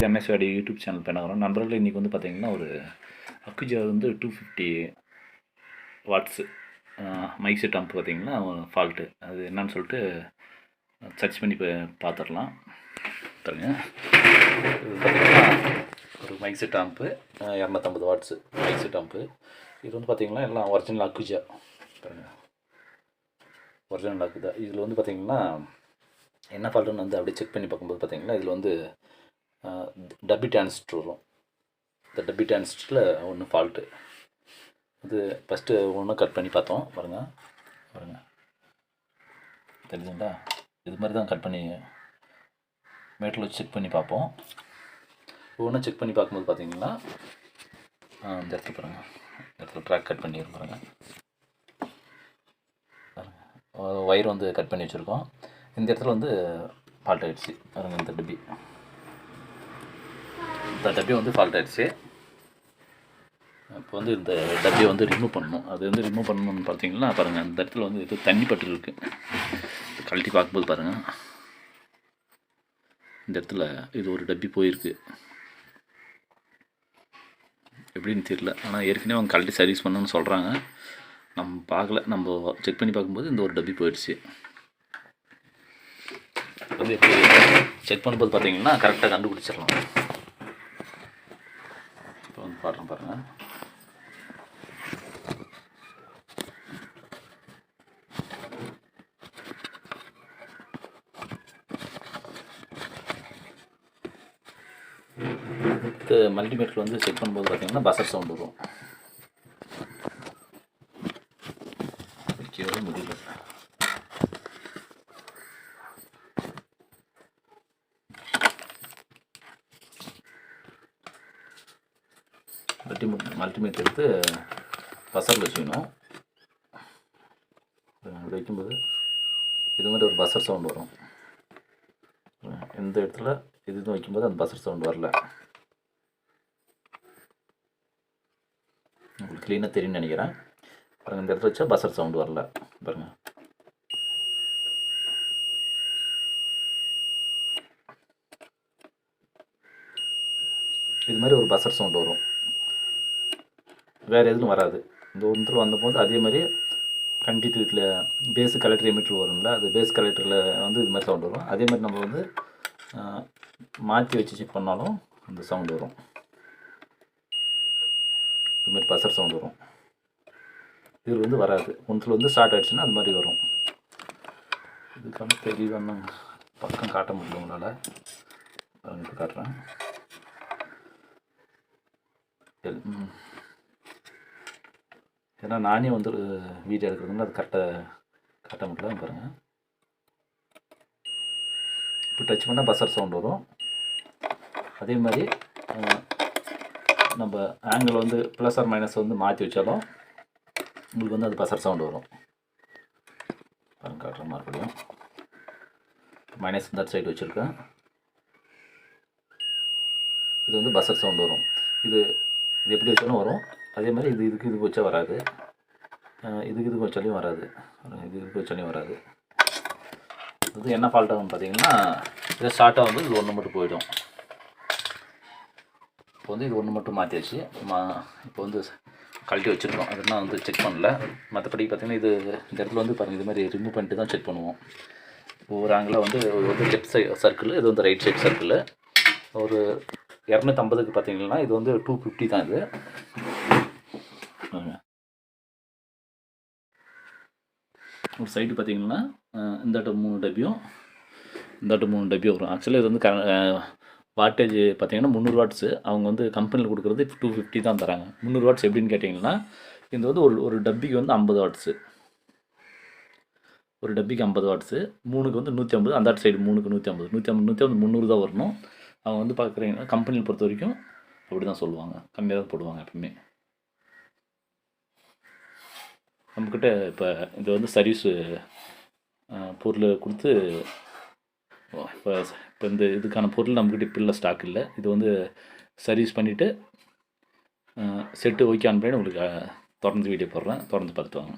To எம்எஸ்வாடி YouTube channel பண்ணுறோம். நண்பர்கள் இன்றைக்கி வந்து பார்த்திங்கன்னா ஒரு அக்குஜா வந்து 250 வாட்ஸு மைக் செட் அம்ப் பார்த்திங்கன்னா ஃபால்ட்டு. அது என்னன்னு சொல்லிட்டு சர்ச் பண்ணி பார்த்துடலாம். பாருங்க, இது பார்த்திங்கன்னா ஒரு mic set amp 250 watts mic set amp. இது வந்து பார்த்திங்கன்னா எல்லாம் ஒரிஜினல் அக்குஜா. பாருங்கள், ஒரிஜினல் அக்குஜா. இதில் வந்து பார்த்திங்கன்னா என்ன ஃபால்ட்டுன்னு வந்து அப்படியே செக் பண்ணி பார்க்கும்போது பார்த்திங்கன்னா இதில் வந்து டப்பி டிரான்சிஸ்டர் வரும். இந்த டப்பி டிரான்சிஸ்டரில் ஒன்று ஃபால்ட்டு. இது ஃபஸ்ட்டு ஒன்று கட் பண்ணி பார்த்தோம். பாருங்கள் தெரியுதுங்களா? இது மாதிரி தான் கட் பண்ணி மேட்டில் வச்சு செக் பண்ணி பார்ப்போம். ஒவ்வொன்றும் செக் பண்ணி பார்க்கும்போது பார்த்திங்கன்னா இந்த இடத்துல பாருங்கள், இந்த இடத்துல ட்ராக் கட் பண்ணிடுறோம். பாருங்கள், ஒயர் வந்து கட் பண்ணி வச்சுருக்கோம். இந்த இடத்துல வந்து ஃபால்ட் ஆகிடுச்சு. பாருங்கள், இந்த டப்பி வந்து ஃபால்ட் ஆகிடுச்சு. இப்போ வந்து இந்த டப்பியை வந்து ரிமூவ் பண்ணணும். அது வந்து ரிமூவ் பண்ணணும்னு பார்த்தீங்கன்னா பாருங்கள், அந்த இடத்துல வந்து இது தண்ணி பட்டு இருக்குது. கழட்டி பார்க்கும்போது பாருங்கள், இந்த இடத்துல இது ஒரு டப்பி போயிருக்கு. எப்படின்னு தெரியல, ஆனால் ஏற்கனவே அவங்க கழட்டி சர்வீஸ் பண்ணணும்னு சொல்கிறாங்க. நம்ம பார்க்கல, நம்ம செக் பண்ணி பார்க்கும்போது இந்த ஒரு டப்பி போயிடுச்சு. வந்து எப்படி செக் பண்ணும்போது பார்த்தீங்கன்னா கரெக்டாக கண்டுபிடிச்சிடலாம். இப்போ வந்து பாருங்கள், இது மல்டிமீட்டர் வந்து செக் பண்ணும்போது பார்த்தீங்கன்னா பசர் சவுண்ட் வரும். வைக்கவே முடியல. மல்டிமீட்டர் எடுத்து பசரில் வச்சுக்கணும். வைக்கும்போது இது மாதிரி ஒரு பசர் சவுண்ட் வரும். எந்த இடத்துல இது வைக்கும்போது அந்த பசர் சவுண்ட் வரல. உங்களுக்கு க்ளீனாக தெரியும்னு நினைக்கிறேன். பாருங்கள், இந்த இடத்துல வச்சா பசர் சவுண்டு வரல. பாருங்கள், இது மாதிரி ஒரு பசர் சவுண்டு வரும், வேறு எதுவும் வராது. இந்த ஒன்று வந்தபோது அதே மாதிரி கண்டினியூட்டில் பேஸ் கலெக்டர் எமிட்டர் வரும்ல, அது பேஸ் கலெக்டரில் வந்து இது மாதிரி சவுண்டு வரும். அதே மாதிரி நம்ம வந்து மாற்றி வச்சு செக் பண்ணாலும் அந்த சவுண்டு வரும். இது மாதிரி பசர் சவுண்டு வரும். இது வந்து வராது. ஒன்றில் வந்து ஸ்டார்ட் ஆகிடுச்சுன்னா அது மாதிரி வரும். இதுக்கான தெளிவான பக்கம் காட்ட முடியும் உங்களால். இப்போ காட்டுறேன். ஏன்னா நானே வந்து வீடியோ எடுக்கிறதுனால அது கரெக்டாக காட்ட முடியல. பாருங்கள், இப்போ டச் பண்ணால் பசர் சவுண்ட் வரும். அதே மாதிரி நம்ம ஆங்கிள் வந்து ப்ளஸ் ஆர் மைனஸ் வந்து மாற்றி வச்சாலும் உங்களுக்கு வந்து அது பசர் சவுண்டு வரும். பாருங்கள், காட்டுற மறுபடியும் மைனஸ் இந்த சைடு வச்சுருக்கேன். இது வந்து பசர் சவுண்டு வரும். இது எப்படி வச்சாலும் வரும். அதே மாதிரி இதுக்கு வச்சா வராது. இதுக்கு வச்சாலையும் வராது. இதுக்கு வச்சாலையும் வராது. இது என்ன ஃபால்ட் ஆகும்னு பார்த்தீங்கன்னா, இதை ஷார்ட்டாக வந்து இது ஒன்று மட்டும் போயிடும். இப்போ வந்து இது ஒன்று மட்டும் மாற்றியாச்சு. இப்போ வந்து கழட்டி வச்சுருக்கோம். அதெல்லாம் வந்து செக் பண்ணல. மற்றபடி பார்த்திங்கன்னா இந்த இடத்துல வந்து பாருங்கள், இது மாதிரி ரிமூவ் பண்ணிட்டு தான் செக் பண்ணுவோம். ஒவ்வொரு ஆங்கிளாக வந்து லெஃப்ட் சைடு சர்க்கிள், இது வந்து ரைட் சைடு சர்க்கிள். ஒரு 250க்கு பார்த்தீங்கன்னா இது வந்து 250 தான். இது ஒரு சைடு பார்த்தீங்கன்னா இந்த 3 டப்பியும் இந்த 3 டப்பியும் வரும். ஆக்சுவலாக இது வந்து வாட்டேஜ் பார்த்தீங்கன்னா 300 வாட்ஸு. அவங்க வந்து கம்பெனியில் கொடுக்குறது 250 தான் தராங்க. 300 வாட்ஸ் எப்படின்னு கேட்டிங்கன்னா, இது வந்து ஒரு டப்பிக்கு வந்து 50 வாட்ஸு. ஒரு டப்பிக்கு 50 வாட்ஸு, 3க்கு வந்து 150. அந்த சைடு 3க்கு 150 300 தான் வரணும். அவங்க வந்து பார்க்குறீங்கன்னா கம்பெனியில் பொறுத்த வரைக்கும் அப்படி தான் சொல்லுவாங்க, கம்மியாக தான் போடுவாங்க எப்பவுமே. நம்மக்கிட்ட இப்போ இது வந்து சர்வீஸு பொருள் கொடுத்து இப்போ இந்த இதுக்கான பொருள் நம்மக்கிட்ட இப்போ இல்லை, ஸ்டாக் இல்லை. இது வந்து சர்வீஸ் பண்ணிவிட்டு செட்டு ஓகே ஆன் பண்ணி உங்களுக்கு தொடர்ந்து வீடியோ போடுறேன். தொடர்ந்து பார்த்துட்டு வாங்க.